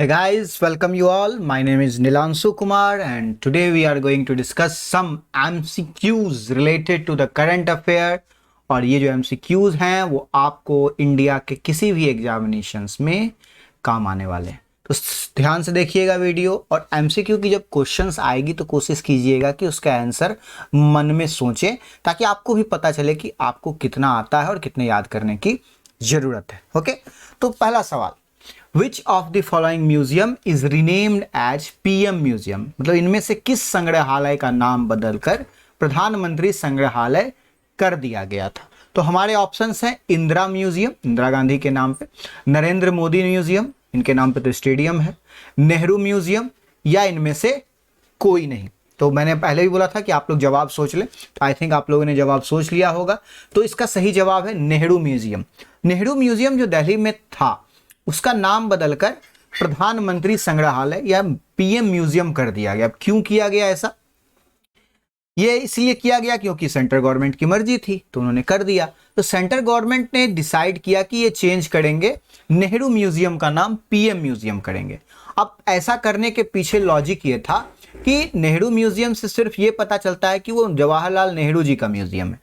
Hey guys, welcome you all. My name is Nilanshu Kumar and today we are going to discuss some MCQs related to the current affair। और ये जो MCQs हैं वो आपको India के किसी भी एग्जामिनेशंस में काम आने वाले हैं। तो ध्यान से देखिएगा वीडियो, और MCQ की जब क्वेश्चंस आएगी तो कोशिश कीजिएगा कि उसका आंसर मन में सोचें, ताकि आपको भी पता चले कि आपको कितना आता है और कितने याद करने की ज़रूरत है। ओके, तो पहला सवाल, Which of the following museum is renamed as PM museum? मतलब इनमें से किस संग्रहालय का नाम बदलकर प्रधानमंत्री संग्रहालय कर दिया गया था? तो हमारे ऑप्शंस हैं इंदिरा म्यूजियम, इंदिरा गांधी के नाम पे, नरेंद्र मोदी म्यूजियम, इनके नाम पे तो स्टेडियम है, नेहरू म्यूजियम, या इनमें से कोई नहीं। तो मैंने पहले भी बोला था कि आप लोग जवाब सोच लें, तो आई थिंक आप लोगों ने जवाब सोच लिया होगा। तो इसका सही जवाब है नेहरू म्यूजियम। नेहरू म्यूजियम जो दिल्ली में था उसका नाम बदलकर प्रधानमंत्री संग्रहालय या पीएम म्यूजियम कर दिया गया। क्यों किया गया ऐसा? ये इसलिए किया गया क्योंकि सेंट्रल गवर्नमेंट की मर्जी थी, तो उन्होंने कर दिया। तो सेंट्रल गवर्नमेंट ने डिसाइड किया कि ये चेंज करेंगे, नेहरू म्यूजियम का नाम पीएम म्यूजियम करेंगे। अब ऐसा करने के पीछे लॉजिक ये था कि नेहरू म्यूजियम से सिर्फ ये पता चलता है कि वो जवाहरलाल नेहरू जी का म्यूजियम है,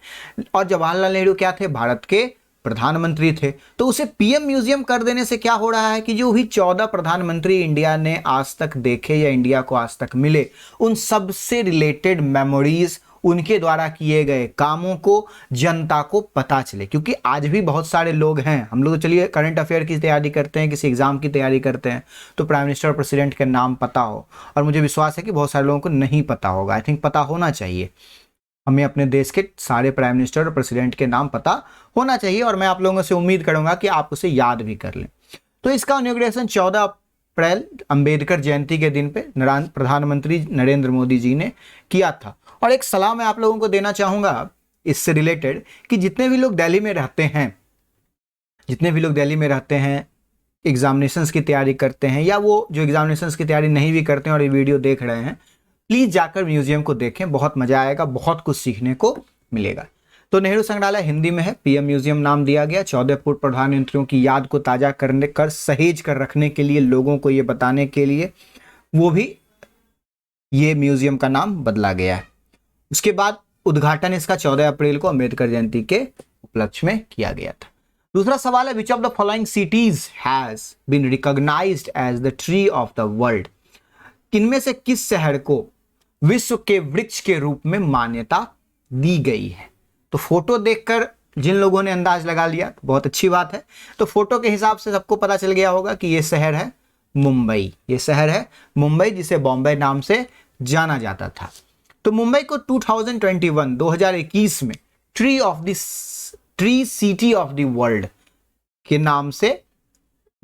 और जवाहरलाल नेहरू क्या थे? भारत के प्रधानमंत्री थे। तो उसे पीएम म्यूजियम कर देने से क्या हो रहा है कि जो भी 14 प्रधानमंत्री इंडिया ने आज तक देखे या इंडिया को आज तक मिले, उन सब से रिलेटेड मेमोरीज, उनके द्वारा किए गए कामों को जनता को पता चले। क्योंकि आज भी बहुत सारे लोग हैं, हम लोग तो चलिए करंट अफेयर की तैयारी करते हैं, किसी एग्जाम की तैयारी करते हैं, तो प्राइम मिनिस्टर और प्रेसिडेंट के नाम पता हो, और मुझे विश्वास है कि बहुत सारे लोगों को नहीं पता होगा। आई थिंक पता होना चाहिए, हमें अपने देश के सारे प्राइम मिनिस्टर और प्रेसिडेंट के नाम पता होना चाहिए, और मैं आप लोगों से उम्मीद करूंगा कि आप उसे याद भी कर लें। तो इसका इनॉग्रेशन 14 अप्रैल अंबेडकर जयंती के दिन पे प्रधानमंत्री नरेंद्र मोदी जी ने किया था। और एक सलाह मैं आप लोगों को देना चाहूंगा इससे रिलेटेड कि जितने भी लोग दिल्ली में रहते हैं, एग्जामिनेशंस की तैयारी करते हैं, या वो जो एग्जामिनेशंस की तैयारी नहीं भी करते हैं और ये वीडियो देख रहे हैं, प्लीज जाकर म्यूजियम को देखें, बहुत मजा आएगा, बहुत कुछ सीखने को मिलेगा। तो नेहरू संग्रहालय हिंदी में है, पीएम म्यूजियम नाम दिया गया 14 पूर्व प्रधानमंत्रियों की याद को ताजा करने कर सहेज कर रखने के लिए, लोगों को ये बताने के लिए वो भी ये म्यूजियम का नाम बदला गया है। उसके बाद उद्घाटन इसका 14 अप्रैल को अंबेडकर जयंती के उपलक्ष्य में किया गया था। दूसरा सवाल है, which of the following cities has been recognised as the tree of the world? इनमें से किस शहर को विश्व के वृक्ष के रूप में मान्यता दी गई है? तो फोटो देखकर जिन लोगों ने अंदाज लगा लिया तो बहुत अच्छी बात है। तो फोटो के हिसाब से सबको पता चल गया होगा कि ये शहर है मुंबई। ये शहर है मुंबई, जिसे बॉम्बे नाम से जाना जाता था। तो मुंबई को 2021 में tree city of the world के नाम से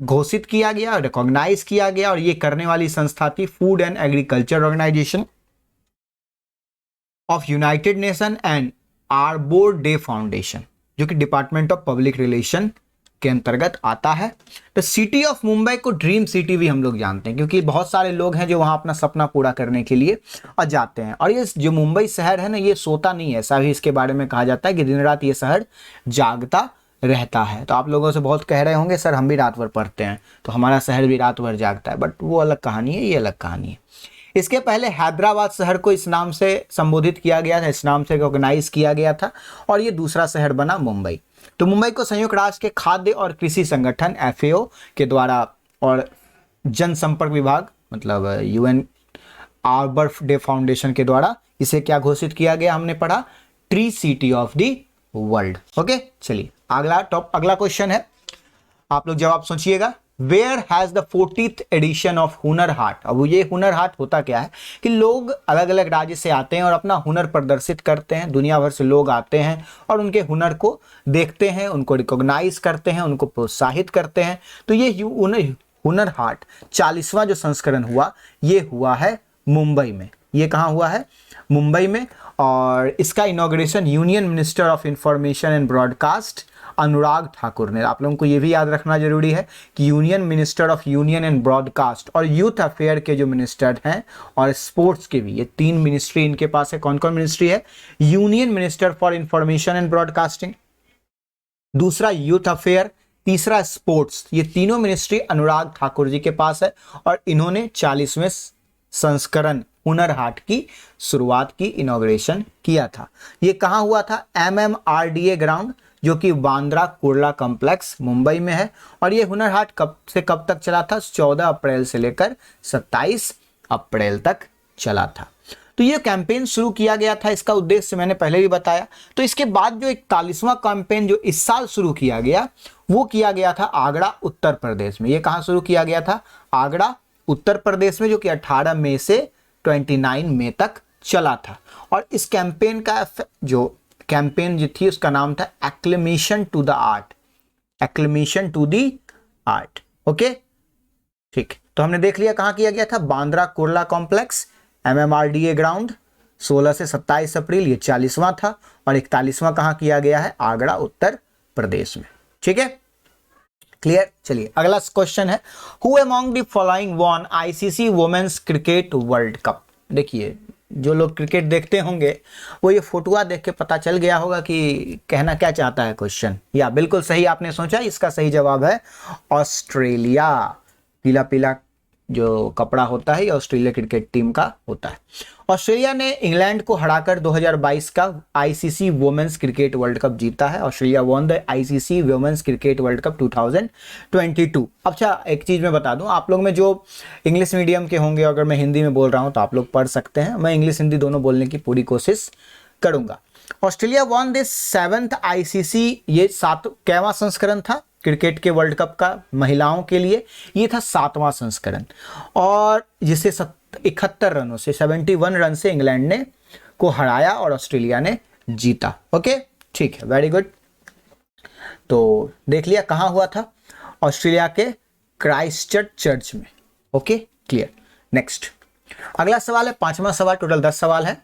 घोषित किया गया, रिकॉग्नाइज किया गया, और ये करने वाली संस्था थी food and agriculture organization of united nation and arbor day foundation, जो कि डिपार्टमेंट ऑफ पब्लिक रिलेशन के अंतर्गत आता है। तो सिटी ऑफ मुंबई को ड्रीम सिटी भी हम लोग जानते हैं, क्योंकि बहुत सारे लोग हैं जो वहां अपना सपना पूरा करने के लिए जाते हैं। और ये जो मुंबई शहर है ना, ये सोता नहीं है, ऐसा भी इसके बारे में कहा जाता है कि दिन रात ये शहर जागता रहता है। तो आप लोगों से बहुत कह रहे होंगे सर हम भी रात भर पढ़ते हैं तो हमारा शहर भी रात भर जागता है, बट वो अलग कहानी है, ये अलग कहानी है। इसके पहले हैदराबाद शहर को इस नाम से संबोधित किया गया था, इस नाम से रिकॉग्नाइज किया गया था, और ये दूसरा शहर बना मुंबई। तो मुंबई को संयुक्त राष्ट्र के खाद्य और कृषि संगठन FAO के द्वारा और जनसंपर्क विभाग मतलब UN आर्बर डे फाउंडेशन के द्वारा इसे क्या घोषित किया गया? हमने पढ़ा tree city of the world. Okay, चलिए अगला क्वेश्चन है, आप लोग जवाब सोचिएगा। Where has the 40th edition of Hunar Haat? अब ये हुनर हाट होता क्या है कि लोग अलग अलग राज्य से आते हैं और अपना हुनर प्रदर्शित करते हैं। दुनिया भर से लोग आते हैं और उनके हुनर को देखते हैं, उनको रिकॉग्नाइज करते हैं, उनको प्रोत्साहित करते हैं। तो ये हुनर हाट 40वां जो संस्करण हुआ, ये हुआ है मुंबई में। ये कहाँ हुआ है? मुंबई में। और इसका inauguration union minister of information and broadcast Anurag Thakur ने। आप लोगों को ये भी याद रखना जरूरी है कि union minister of union and broadcast और यूथ अफेयर के जो मिनिस्टर हैं और स्पोर्ट्स के भी, ये 3 मिनिस्ट्री इनके पास है। कौन कौन मिनिस्ट्री है? Union minister for information and broadcasting, दूसरा यूथ अफेयर तीसरा स्पोर्ट्स। ये तीनों मिनिस्ट्री अनुराग ठाकुर जी के पास है और इन्होंने 40वें संस्करण हुनर हाट की शुरुआत की, इनॉग्रेशन किया था। ये कहाँ हुआ था? MMRDA ग्राउंड, जो कि बांद्रा कुर्ला कॉम्प्लेक्स मुंबई में है। और ये हुनर हाट कब से कब तक चला था? 14 अप्रैल से लेकर 27 अप्रैल तक चला था। तो ये कैंपेन शुरू किया गया था, इसका उद्देश्य मैंने पहले भी बताया। तो इसके बाद जो 41वां कैंपेन जो इस साल शुरू किया गया, वो किया गया था आगरा उत्तर प्रदेश में। ये कहाँ शुरू किया गया था? आगरा उत्तर प्रदेश में, जो कि 18 मई से 29 मई तक चला था। और इस कैंपेन का जो कैंपेन जो थी उसका नाम था acclamation to the art, acclamation to the art. Okay, ठीक। तो हमने देख लिया कहाँ किया गया था, Bandra Kurla complex, MMRDA ground, 16 से 27 अप्रैल, ये 40वां था। और 41वां कहाँ किया गया है? आगरा उत्तर प्रदेश में। ठीक है, क्लियर। चलिए अगला क्वेश्चन है, who among the following won ICC women's cricket world cup. देखिए, जो लोग क्रिकेट देखते होंगे वो ये फोटोआ देख के पता चल गया होगा कि कहना क्या चाहता है क्वेश्चन। या बिल्कुल सही आपने सोचा, इसका सही जवाब है ऑस्ट्रेलिया। पीला पीला जो कपड़ा होता है ये ऑस्ट्रेलिया क्रिकेट टीम का होता है। ऑस्ट्रेलिया ने इंग्लैंड को हराकर 2022 का ICC women's cricket world cup जीता है। Australia won the ICC women's cricket world cup 2022। अच्छा, एक चीज मैं बता दूं, आप लोग में जो इंग्लिश मीडियम के होंगे, अगर मैं हिंदी में बोल रहा हूं तो आप लोग पढ़ सकते हैं, मैं इंग्लिश हिंदी दोनों बोलने की पूरी कोशिश करूंगा। Australia von this 7th ICC, ये 7वां संस्करण था क्रिकेट के वर्ल्ड कप का महिलाओं के लिए। ये था 7वां संस्करण, और जिसे 71 रनों से 71 रन से इंग्लैंड ने को हराया और ऑस्ट्रेलिया ने जीता। ओके, ठीक है, वेरी गुड। तो देख लिया कहाँ हुआ था? ऑस्ट्रेलिया के क्राइस्टचर्च चर्च में। Okay, clear. नेक्स्ट अगला सवाल है, 5वां सवाल, टोटल 10 सवाल है।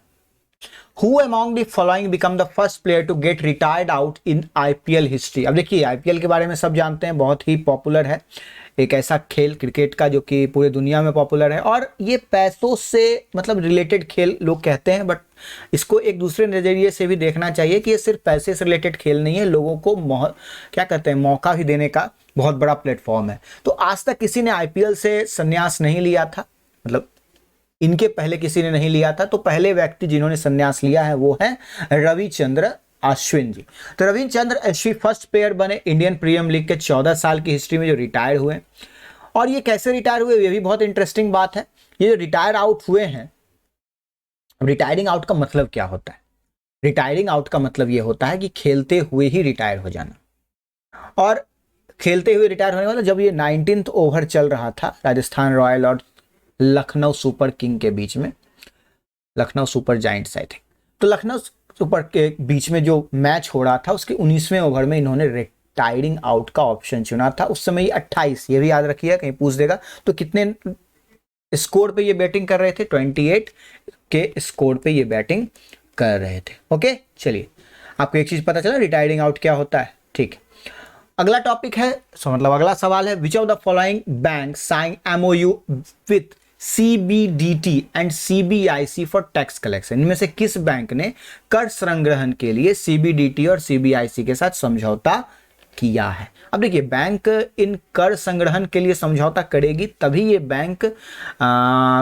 Who among the following become the first player to get retired out in IPL history? अब देखिए, IPL के बारे में सब जानते हैं, बहुत ही पॉपुलर है, एक ऐसा खेल क्रिकेट का जो कि पूरे दुनिया में पॉपुलर है। और ये पैसों से मतलब रिलेटेड खेल लोग कहते हैं, बट इसको एक दूसरे नज़रिए से भी देखना चाहिए कि ये सिर्फ पैसे से रिलेटेड खेल नहीं है, लोगों को क्या कहते हैं, मौका भी देने का बहुत बड़ा प्लेटफॉर्म है। तो आज तक किसी ने IPL से संन्यास नहीं लिया था, मतलब इनके पहले किसी ने नहीं लिया था। तो पहले व्यक्ति जिन्होंने संन्यास लिया है वो है रविचंद्र अश्विन जी। तो रविचंद्र अश्विन फर्स्ट प्लेयर बने इंडियन प्रीमियर लीग के 14 साल की हिस्ट्री में जो रिटायर हुए। और ये कैसे रिटायर हुए, ये भी बहुत इंटरेस्टिंग बात है। ये जो रिटायर आउट हुए हैं, रिटायरिंग आउट का मतलब क्या होता है? रिटायरिंग आउट का मतलब ये होता है कि खेलते हुए ही रिटायर हो जाना। और खेलते हुए रिटायर होने वाला, जब ये 19th ओवर चल रहा था राजस्थान रॉयल और लखनऊ सुपर किंग के बीच में, Lucknow super giants I think, तो लखनऊ सुपर के बीच में जो मैच हो रहा था उसके 19वें ओवर में इन्होंने रिटायरिंग आउट का ऑप्शन चुना था। उस समय ये 28, ये भी याद रखिए कहीं पूछ देगा। तो कितने स्कोर पे ये बैटिंग कर रहे थे? 28 के स्कोर पे ये बैटिंग कर रहे थे। ओके, चलिए आपको एक चीज पता चला रिटायरिंग आउट क्या होता है। ठीक, अगला टॉपिक है, मतलब अगला सवाल है, which of the following bank sign MOU with CBDT and CBIC for tax collection. इनमें से किस बैंक ने कर संग्रहण के लिए CBDT और CBIC के साथ समझौता किया है? अब देखिए, बैंक इन कर संग्रहण के लिए समझौता करेगी तभी ये बैंक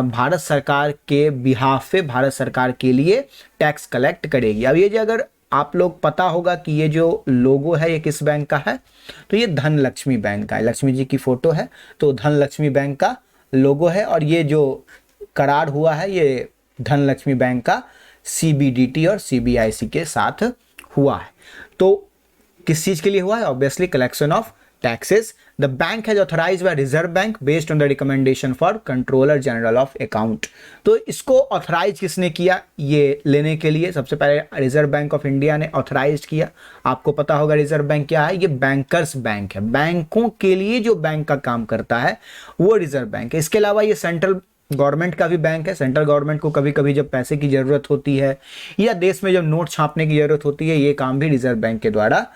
भारत सरकार के बिहाफ पे भारत सरकार के लिए टैक्स कलेक्ट करेगी। अब ये जो अगर आप लोग पता होगा कि ये जो लोगो है ये किस बैंक का है, तो ये धनलक्ष्मी बैंक का है। लक्ष्मी जी की फोटो है, तो धनलक्ष्मी बैंक का लोगो है। और ये जो करार हुआ है ये धनलक्ष्मी बैंक का CBDT और CBIC के साथ हुआ है। तो किस चीज के लिए हुआ है? Obviously collection of taxes. The bank has authorised bye reserve bank based on the recommendation for controller general of account. तो इसको ऑथराइज किसने किया ये लेने के लिए? सबसे पहले रिजर्व बैंक ऑफ इंडिया ने ऑथराइज किया। आपको पता होगा रिजर्व बैंक क्या है? ये बैंकर्स बैंक है, बैंकों के लिए जो बैंक का काम करता है वो रिजर्व बैंक है। इसके अलावा ये सेंट्रल गवर्नमेंट का भी बैंक है। सेंट्रल गवर्नमेंट को कभी कभी जब पैसे की जरूरत होती है या देश में जब नोट छापने की जरूरत होती है, ये काम भी रिजर्व बैंक के द्वारा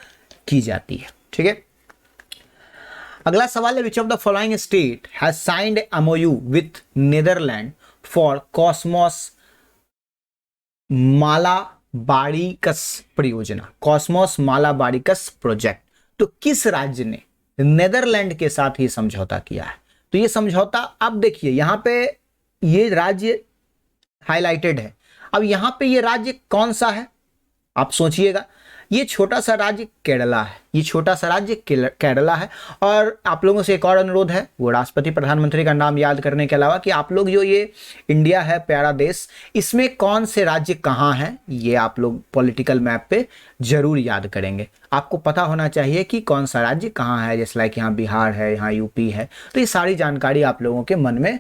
की जाती है। ठीक है, अगला सवाल है, which of the following state has signed MOU with Netherlands for Cosmos Malabaricus परियोजना, कॉस्मोस मालाबारिकस प्रोजेक्ट। तो किस राज्य ने नेदरलैंड के साथ ही समझौता किया है। तो ये समझौता, अब देखिए यहाँ पे ये राज्य हाईलाइटेड है। अब यहाँ पे ये राज्य कौन सा है आप सोचिएगा, ये छोटा सा राज्य केरला है, ये छोटा सा राज्य केरला है। और आप लोगों से एक और अनुरोध है, वो राष्ट्रपति प्रधानमंत्री का नाम याद करने के अलावा, कि आप लोग जो ये इंडिया है प्यारा देश, इसमें कौन से राज्य कहाँ हैं ये आप लोग पॉलिटिकल मैप पे जरूर याद करेंगे। आपको पता होना चाहिए कि कौन सा राज्य कहाँ है, जैसे लाइक यहाँ बिहार है, यहाँ यूपी है। तो ये सारी जानकारी आप लोगों के मन में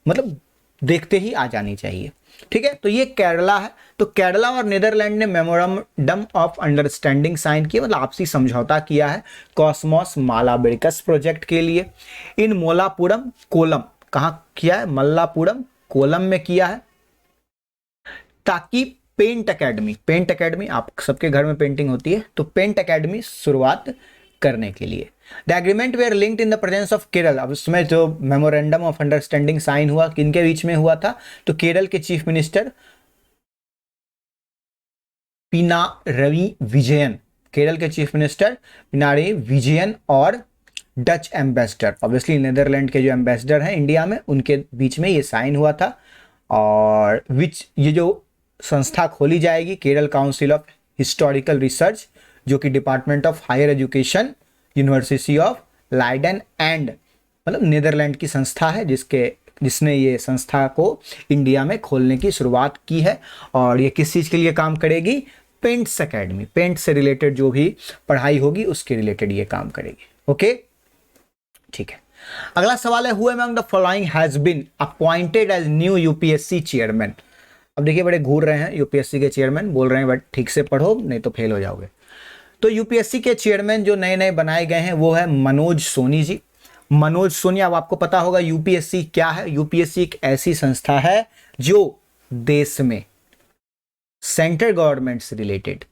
मतलब देखते ही आ जानी चाहिए। ठीक है, तो ये केरला है। तो केरला और नीदरलैंड ने मेमोरेंडम ऑफ अंडरस्टैंडिंग साइन किया, मतलब आपसी समझौता किया है कॉस्मोस मालाबारिकस प्रोजेक्ट के लिए। इन मोलापुरम कोलम, कहाँ किया है, मल्लापुरम कोलम में किया है, ताकि पेंट एकेडमी आप सबके घर में पेंटिंग होती है, तो पेंट एकेडमी शुरुआत करने के लिए। The agreement were linked in the presence of Kerala. अब उसमें जो मेमोरेंडम ऑफ अंडरस्टैंडिंग साइन हुआ किनके बीच में हुआ था, तो केरल के चीफ मिनिस्टर पिनारवी विजयन, केरल के चीफ मिनिस्टर पिनारवी विजयन और डच एम्बेसडर, ऑब्वियसली नीदरलैंड के जो एम्बेसडर हैं इंडिया में, उनके बीच में ये साइन हुआ था। और ये जो संस्था खोली जाएगी, Kerala council of historical research, जो कि department of higher education, university of Leiden and, मतलब नीदरलैंड की संस्था है जिसने ये संस्था को इंडिया में खोलने की शुरुआत की है। और ये किस चीज़ के लिए काम करेगी, पेंट्स एकेडमी, पेंट से रिलेटेड जो भी पढ़ाई होगी उसके रिलेटेड ये काम करेगी। ओके, ठीक है। अगला सवाल है, who among the following has been appointed as new UPSC chairman. अब देखिए बड़े घूर रहे हैं यूपीएससी के चेयरमैन, बोल रहे हैं बट ठीक से पढ़ो नहीं तो फेल हो जाओगे। तो यूपीएससी के चेयरमैन जो नए नए बनाए गए हैं वो है मनोज सोनी जी। मनोज सोनी, अब आपको पता होगा यूपीएससी क्या है। यूपीएससी एक ऐसी संस्था है जो देश में सेंट्रल गवर्नमेंट से रिलेटेड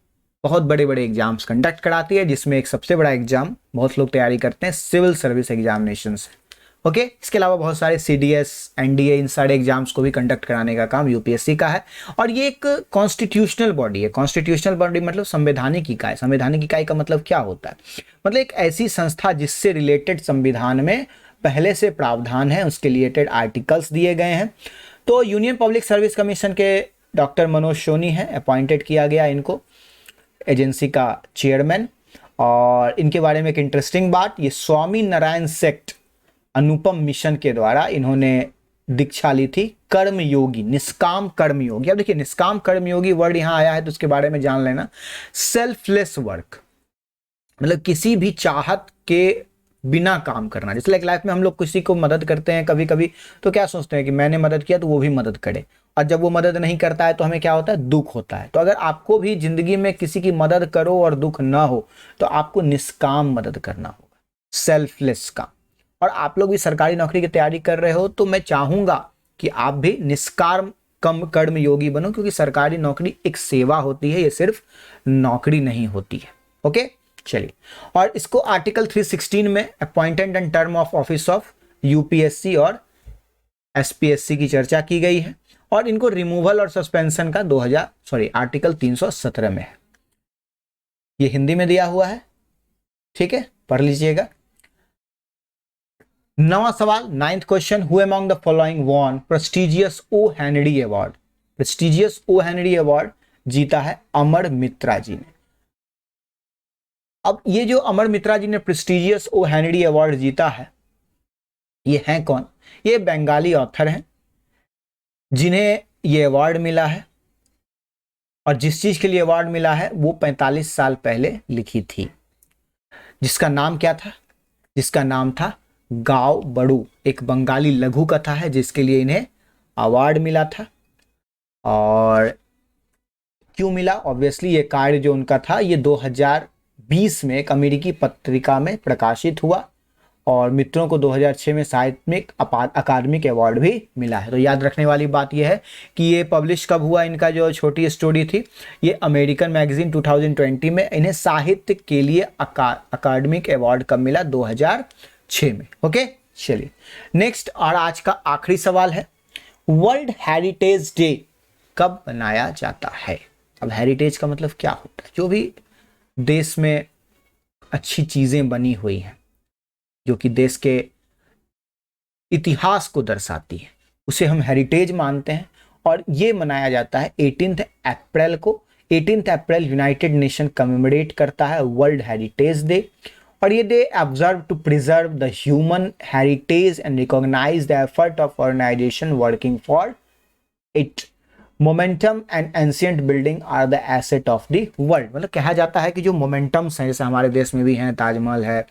बहुत बड़े बड़े एग्जाम्स कंडक्ट कराती है, जिसमें एक सबसे बड़ा एग्जाम बहुत लोग तैयारी करते हैं सिविल सर्विस एग्जामिनेशन से। ओके, इसके अलावा बहुत सारे सीडीएस, एनडीए, इन सारे एग्जाम्स को भी कंडक्ट कराने का काम यूपीएससी का है। और ये एक कॉन्स्टिट्यूशनल बॉडी है। कॉन्स्टिट्यूशनल बॉडी मतलब संवैधानिक इकाई। संवैधानिक इकाई का मतलब क्या होता है, मतलब एक ऐसी संस्था जिससे रिलेटेड संविधान में पहले से प्रावधान है, उसके रिलेटेड आर्टिकल्स दिए गए हैं। तो यूनियन पब्लिक सर्विस कमीशन के डॉक्टर मनोज सोनी हैं, अपॉइंटेड किया गया इनको एजेंसी का चेयरमैन। और इनके बारे में एक इंटरेस्टिंग बात, ये स्वामी नारायण सेक्ट अनुपम मिशन के द्वारा इन्होंने दीक्षा ली थी कर्मयोगी, निष्काम कर्मयोगी। अब देखिए निष्काम कर्मयोगी वर्ड यहाँ आया है तो उसके बारे में जान लेना। सेल्फलेस वर्क, मतलब किसी भी चाहत के बिना काम करना। जैसे लाइफ में हम लोग किसी को मदद करते हैं कभी कभी, तो क्या सोचते हैं कि मैंने मदद किया तो वो भी मदद करे, और जब वो मदद नहीं करता है तो हमें क्या होता है, दुख होता है। तो अगर आपको भी जिंदगी में किसी की मदद करो और दुख ना हो तो आपको निष्काम मदद करना होगा, सेल्फलेस काम। और आप लोग भी सरकारी नौकरी की तैयारी कर रहे हो तो मैं चाहूंगा कि आप भी निष्काम कर्म योगी बनो, क्योंकि सरकारी नौकरी एक सेवा होती है, ये सिर्फ नौकरी नहीं होती है। ओके, चलिए। और इसको आर्टिकल 316 में appointed and term of office of UPSC और एसपीएससी की चर्चा की गई है। और इनको रिमूवल और सस्पेंशन का आर्टिकल 317 में है। ये हिंदी में दिया हुआ है, ठीक है, पढ़ लीजिएगा। नवा सवाल, 9th question, who among the following won prestigious O Henry award. Prestigious O Henry award जीता है अमर मित्रा जी ने। अब ये जो अमर मित्रा जी ने प्रेस्टिजियस ओ हेनरी अवार्ड जीता है, ये हैं कौन, ये बंगाली ऑथर हैं जिन्हें ये अवार्ड मिला है। और जिस चीज के लिए अवार्ड मिला है वो 45 साल पहले लिखी थी, जिसका नाम क्या था, जिसका नाम था गाँव बड़ू। एक बंगाली लघु कथा है जिसके लिए इन्हें अवार्ड मिला था। और क्यों मिला, ऑब्वियसली ये कार्य जो उनका था ये 2020 में एक अमेरिकी पत्रिका में प्रकाशित हुआ, और मित्रों को 2006 में साहित्यिक अकादमिक अवार्ड भी मिला है। तो याद रखने वाली बात यह है कि ये पब्लिश कब हुआ, इनका जो छोटी स्टोरी थी, ये अमेरिकन मैगजीन 2020 में इन्हें साहित्य के लिए अकादमिक अवार्ड कब मिला, 2006 में। ओके, चलिए नेक्स्ट और आज का आखिरी सवाल है, वर्ल्ड हेरिटेज डे कब मनाया जाता है। अब हेरिटेज का मतलब क्या होता है, जो भी देश में अच्छी चीजें बनी हुई हैं, जो कि देश के इतिहास को दर्शाती है, उसे हम हेरिटेज मानते हैं। और ये मनाया जाता है 18 अप्रैल को। 18 अप्रैल यूनाइटेड नेशन कमेमोरेट करता है वर्ल्ड हेरिटेज डे। और ये day observe to preserve the human heritage and recognise the effort of organisation working for it. Momentum and ancient building are the asset of the world. मतलब कहा जाता है कि जो मोमेंटम्स हैं, जैसे हमारे देश में भी हैं, ताजमहल है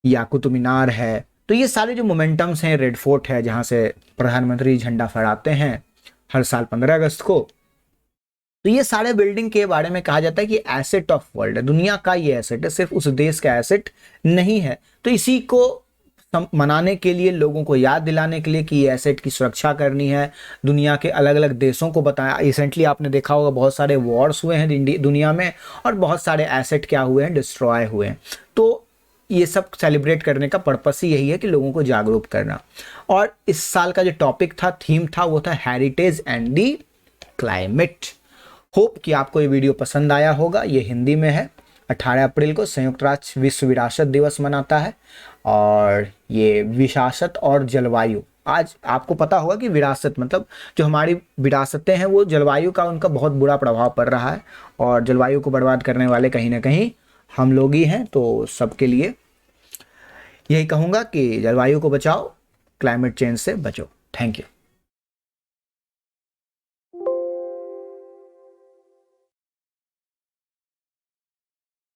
या कुतुब मीनार है, तो ये सारे जो मोमेंटम्स हैं, रेड फोर्ट है जहाँ से प्रधानमंत्री झंडा फहराते हैं हर साल 15 अगस्त को, तो ये सारे बिल्डिंग के बारे में कहा जाता है कि एसेट ऑफ वर्ल्ड है, दुनिया का ये एसेट है, सिर्फ उस देश का एसेट नहीं है। तो इसी को मनाने के लिए, लोगों को याद दिलाने के लिए कि ये एसेट की सुरक्षा करनी है, दुनिया के अलग अलग देशों को बताया। रिसेंटली आपने देखा होगा बहुत सारे वॉर्स हुए हैं दुनिया में और बहुत सारे एसेट क्या हुए हैं, डिस्ट्रॉय हुए हैं। तो ये सब सेलिब्रेट करने का पर्पस ही यही है कि लोगों को जागरूक करना। और इस साल का जो टॉपिक था, थीम था, वो था heritage and the climate. Hope कि आपको ये वीडियो पसंद आया होगा। ये हिंदी में है। 18 अप्रैल को संयुक्त राष्ट्र विश्व विरासत दिवस मनाता है और ये विरासत और जलवायु, आज आपको पता होगा कि विरासत मतलब जो हमारी विरासतें हैं वो जलवायु का उनका बहुत बुरा प्रभाव पड़ रहा है और जलवायु को बर्बाद करने वाले कहीं ना कहीं हम लोग ही हैं। तो सबके लिए यही कहूँगा कि जलवायु को बचाओ, क्लाइमेट चेंज से बचो। Thank you.